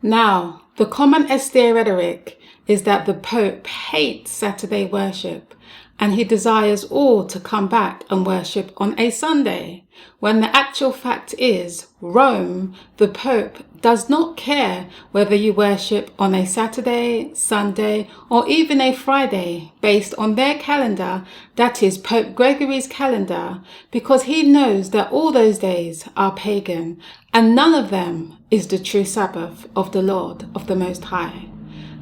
Now, the common SDA rhetoric is that the Pope hates Saturday worship and he desires all to come back and worship on a Sunday, when the actual fact is, Rome, the Pope, does not care whether you worship on a Saturday, Sunday, or even a Friday based on their calendar, that is Pope Gregory's calendar, because he knows that all those days are pagan and none of them is the true Sabbath of the Lord of the Most High.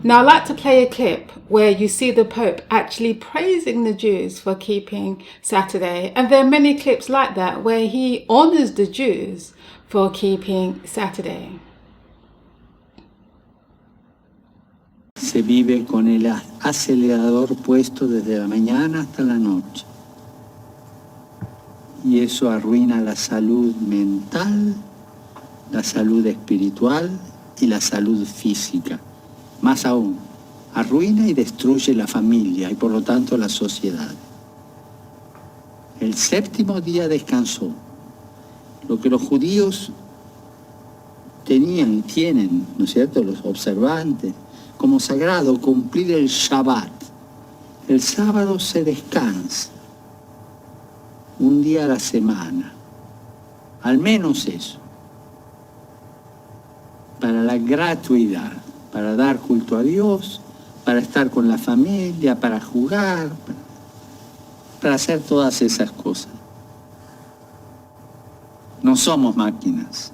Now I'd like to play a clip where you see the Pope actually praising the Jews for keeping Saturday, and there are many clips like that where he honors the Jews for keeping Saturday. Se vive con el acelerador puesto desde la mañana hasta la noche. Y eso arruina la salud mental, la salud espiritual y la salud física. Más aún, arruina y destruye la familia y por lo tanto la sociedad. El séptimo día descansó. Lo que los judíos tenían y tienen, ¿no es cierto?, los observantes, como sagrado cumplir el Shabbat. El sábado se descansa, un día a la semana, al menos eso, para la gratuidad, para dar culto a Dios, para estar con la familia, para jugar, para hacer todas esas cosas. No somos máquinas.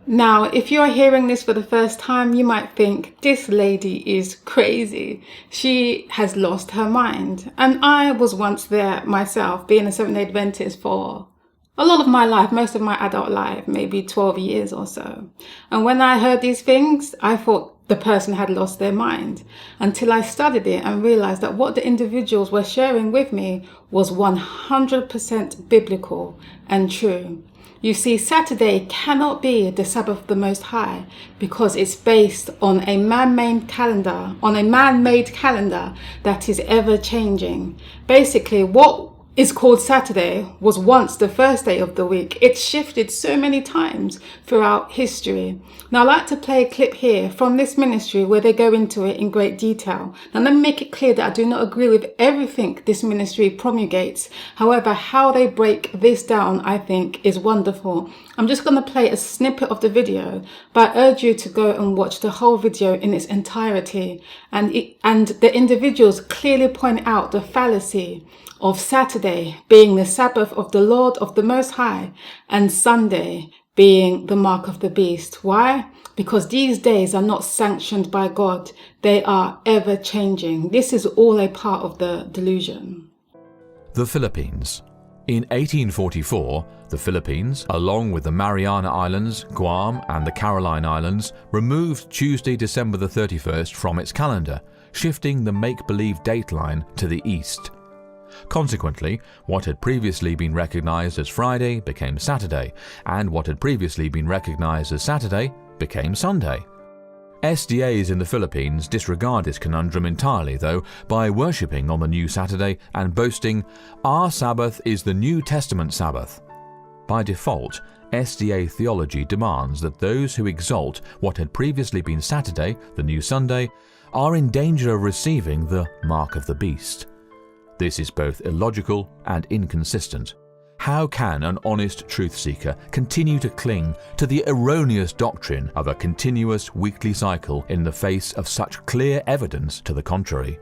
Now, if you're hearing this for the first time, you might think, this lady is crazy. She has lost her mind. And I was once there myself, being a Seventh-day Adventist for a lot of my life, most of my adult life, maybe 12 years or so. And when I heard these things, I thought the person had lost their mind, until I studied it and realized that what the individuals were sharing with me was 100% biblical and true. You see, Saturday cannot be the Sabbath of the Most High because it's based on a man-made calendar, that is ever changing. Basically, what is called Saturday was once the first day of the week. It's shifted so many times throughout history. Now I'd like to play a clip here from this ministry where they go into it in great detail. Now let me make it clear that I do not agree with everything this ministry promulgates. However, how they break this down, I think, is wonderful. I'm just going to play a snippet of the video, but I urge you to go and watch the whole video in its entirety. And the individuals clearly point out the fallacy of Saturday being the Sabbath of the Lord of the Most High and Sunday being the mark of the beast. Why? Because these days are not sanctioned by God. They are ever changing. This is all a part of the delusion. The Philippines. In 1844, the Philippines, along with the Mariana Islands, Guam and the Caroline Islands, removed Tuesday, December the 31st from its calendar, shifting the make-believe dateline to the east. Consequently, what had previously been recognized as Friday became Saturday, and what had previously been recognized as Saturday became Sunday. SDAs in the Philippines disregard this conundrum entirely, though, by worshipping on the new Saturday and boasting, "Our Sabbath is the New Testament Sabbath." By default, SDA theology demands that those who exalt what had previously been Saturday, the new Sunday, are in danger of receiving the mark of the beast. This is both illogical and inconsistent. How can an honest truth seeker continue to cling to the erroneous doctrine of a continuous weekly cycle in the face of such clear evidence to the contrary?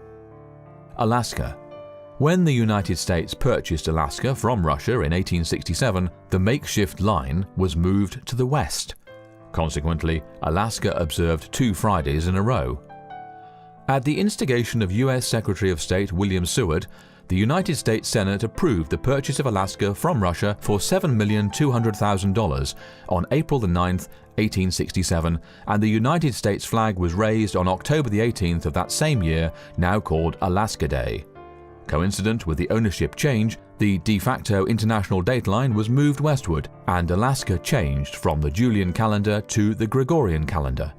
Alaska. When the United States purchased Alaska from Russia in 1867, the makeshift line was moved to the west. Consequently, Alaska observed 2 Fridays in a row. At the instigation of U.S. Secretary of State William Seward, the United States Senate approved the purchase of Alaska from Russia for $7,200,000 on April 9, 1867, and the United States flag was raised on October 18th of that same year, now called Alaska Day. Coincident with the ownership change, the de facto international dateline was moved westward, and Alaska changed from the Julian calendar to the Gregorian calendar.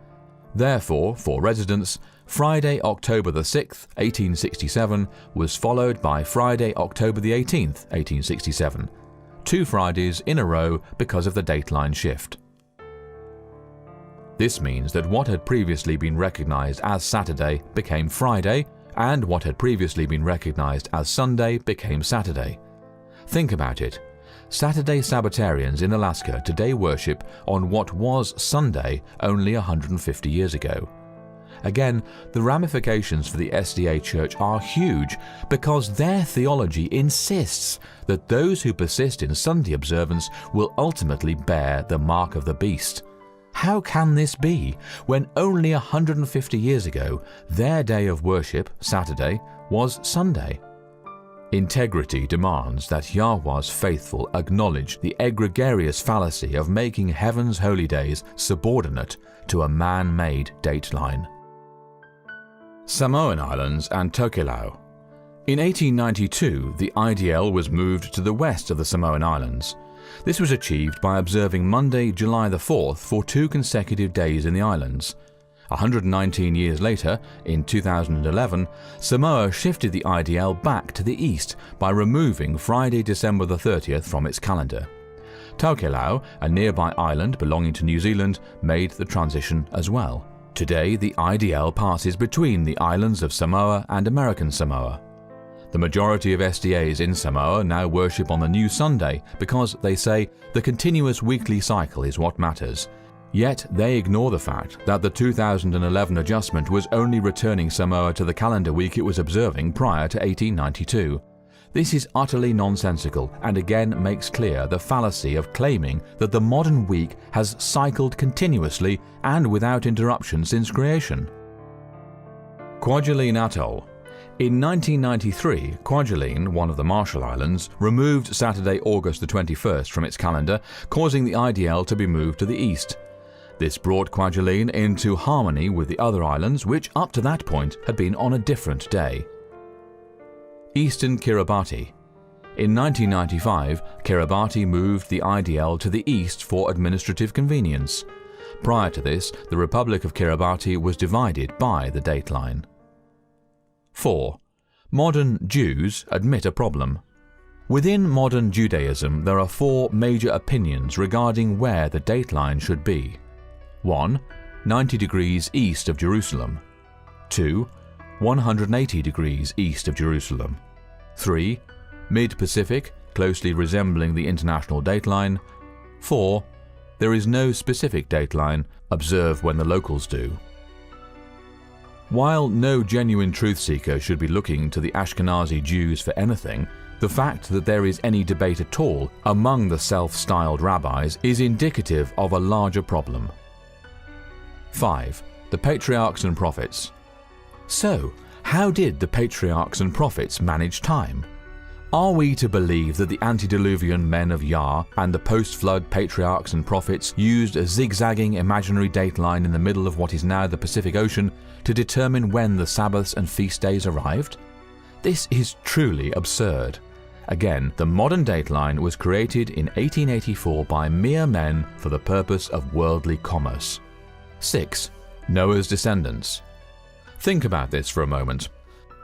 Therefore, for residents, Friday, October 6, 1867 was followed by Friday, October 18th, 1867, 2 Fridays in a row because of the dateline shift. This means that what had previously been recognized as Saturday became Friday, and what had previously been recognized as Sunday became Saturday. Think about it. Saturday Sabbatarians in Alaska today worship on what was Sunday only 150 years ago. Again, the ramifications for the SDA Church are huge because their theology insists that those who persist in Sunday observance will ultimately bear the mark of the beast. How can this be when only 150 years ago their day of worship, Saturday, was Sunday? Integrity demands that Yahweh's faithful acknowledge the egregious fallacy of making heaven's holy days subordinate to a man-made dateline. Samoan Islands and Tokelau. In 1892, the IDL was moved to the west of the Samoan Islands. This was achieved by observing Monday, July the 4th for 2 consecutive days in the islands. 119 years later, in 2011, Samoa shifted the IDL back to the east by removing Friday, December the 30th from its calendar. Tokelau, a nearby island belonging to New Zealand, made the transition as well. Today, the IDL passes between the islands of Samoa and American Samoa. The majority of SDAs in Samoa now worship on the new Sunday because they say the continuous weekly cycle is what matters. Yet they ignore the fact that the 2011 adjustment was only returning Samoa to the calendar week it was observing prior to 1892. This is utterly nonsensical and again makes clear the fallacy of claiming that the modern week has cycled continuously and without interruption since creation. Kwajalein Atoll. In 1993, Kwajalein, one of the Marshall Islands, removed Saturday, August the 21st from its calendar, causing the IDL to be moved to the east. This brought Kwajalein into harmony with the other islands, which up to that point had been on a different day. Eastern Kiribati. In 1995, Kiribati moved the IDL to the east for administrative convenience. Prior to this, the Republic of Kiribati was divided by the dateline. 4. Modern Jews admit a problem. Within modern Judaism, there are 4 major opinions regarding where the dateline should be. 1. 90 degrees east of Jerusalem. 2. 180 degrees east of Jerusalem. 3. Mid-Pacific, closely resembling the international dateline. 4. There is no specific dateline, observe when the locals do. While no genuine truth seeker should be looking to the Ashkenazi Jews for anything, the fact that there is any debate at all among the self-styled rabbis is indicative of a larger problem. 5. The Patriarchs and Prophets. So, how did the Patriarchs and Prophets manage time? Are we to believe that the antediluvian men of Yah and the post-flood Patriarchs and Prophets used a zigzagging imaginary dateline in the middle of what is now the Pacific Ocean to determine when the Sabbaths and feast days arrived? This is truly absurd. Again, the modern dateline was created in 1884 by mere men for the purpose of worldly commerce. 6. Noah's descendants. Think about this for a moment.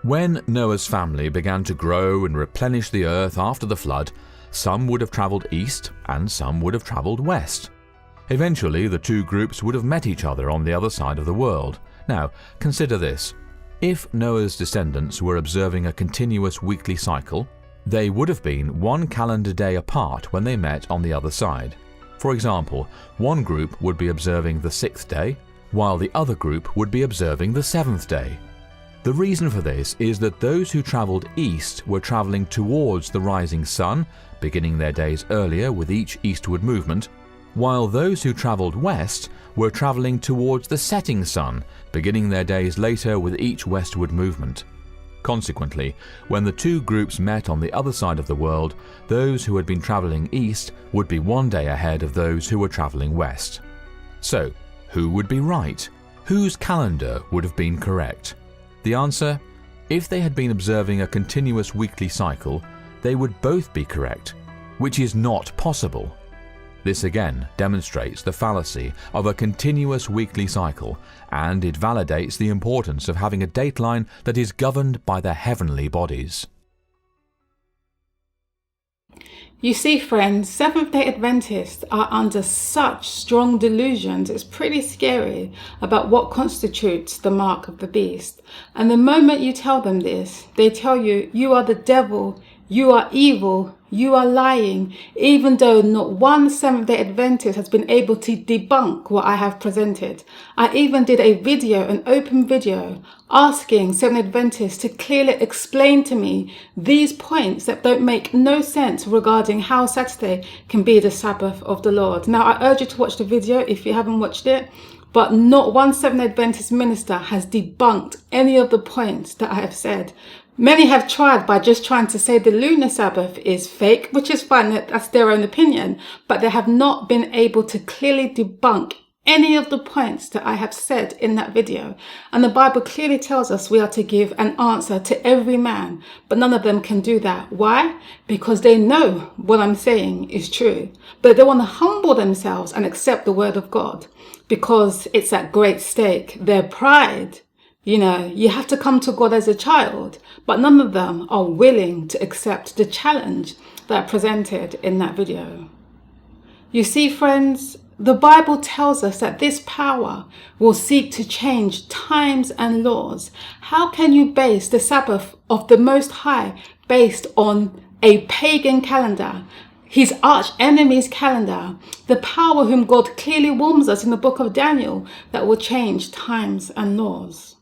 When Noah's family began to grow and replenish the earth after the flood, some would have traveled east and some would have traveled west. Eventually, the 2 groups would have met each other on the other side of the world. Now, consider this. If Noah's descendants were observing a continuous weekly cycle, they would have been 1 calendar day apart when they met on the other side. For example, one group would be observing the 6th day, while the other group would be observing the 7th day. The reason for this is that those who traveled east were traveling towards the rising sun, beginning their days earlier with each eastward movement, while those who traveled west were traveling towards the setting sun, beginning their days later with each westward movement. Consequently, when the 2 groups met on the other side of the world, those who had been traveling east would be 1 day ahead of those who were traveling west. So, who would be right? Whose calendar would have been correct? The answer? If they had been observing a continuous weekly cycle, they would both be correct, which is not possible. This again demonstrates the fallacy of a continuous weekly cycle, and it validates the importance of having a dateline that is governed by the heavenly bodies. You see, friends, Seventh-day Adventists are under such strong delusions, it's pretty scary about what constitutes the mark of the beast. And the moment you tell them this, they tell you, you are the devil, you are evil, you are lying, even though not one Seventh-day Adventist has been able to debunk what I have presented. I even did a video, an open video, asking Seventh-day Adventists to clearly explain to me these points that don't make no sense regarding how Saturday can be the Sabbath of the Lord. Now, I urge you to watch the video if you haven't watched it, but not one Seventh-day Adventist minister has debunked any of the points that I have said. Many have tried by just trying to say the lunar Sabbath is fake, which is fine, that's their own opinion, but they have not been able to clearly debunk any of the points that I have said in that video. And the Bible clearly tells us we are to give an answer to every man, but none of them can do that. Why? Because they know what I'm saying is true, but they want to humble themselves and accept the word of God because it's at great stake. Their pride. You know, you have to come to God as a child, but none of them are willing to accept the challenge that I presented in that video. You see, friends, the Bible tells us that this power will seek to change times and laws. How can you base the Sabbath of the Most High based on a pagan calendar? His arch enemy's calendar, the power whom God clearly warns us in the book of Daniel that will change times and laws.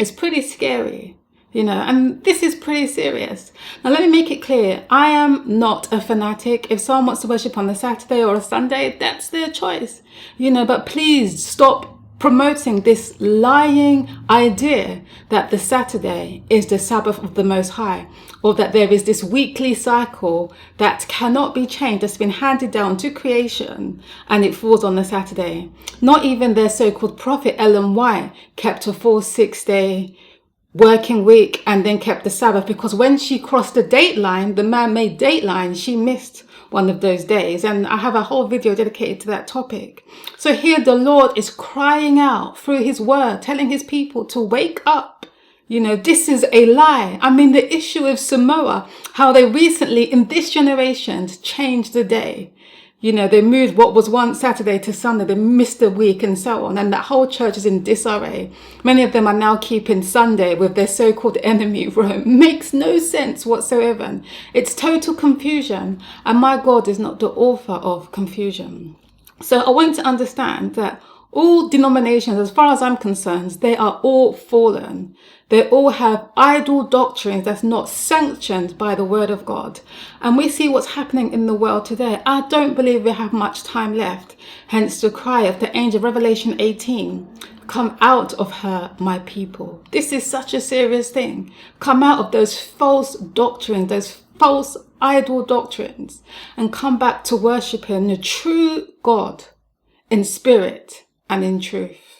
It's pretty scary, you know, and this is pretty serious. Now, let me make it clear. I am not a fanatic. If someone wants to worship on a Saturday or a Sunday, that's their choice, you know, but please stop promoting this lying idea that the Saturday is the Sabbath of the Most High, or that there is this weekly cycle that cannot be changed, that's been handed down to creation, and it falls on the Saturday. Not even their so-called prophet Ellen White kept a full 6-day working week and then kept the Sabbath, because when she crossed the date line, the man-made date line, she missed one of those days. And I have a whole video dedicated to that topic. So here the Lord is crying out through his word, telling his people to wake up. You know, this is a lie. I mean, the issue of Samoa, how they recently in this generation changed the day. You know, they moved what was once Saturday to Sunday, they missed a week and so on. And that whole church is in disarray. Many of them are now keeping Sunday with their so-called enemy Rome. Makes no sense whatsoever. It's total confusion. And my God is not the author of confusion. So I want you to understand that all denominations, as far as I'm concerned, they are all fallen. They all have idol doctrines that's not sanctioned by the word of God. And we see what's happening in the world today. I don't believe we have much time left. Hence the cry of the angel, Revelation 18, come out of her, my people. This is such a serious thing. Come out of those false doctrines, those false idol doctrines, and come back to worshiping the true God in spirit and in truth.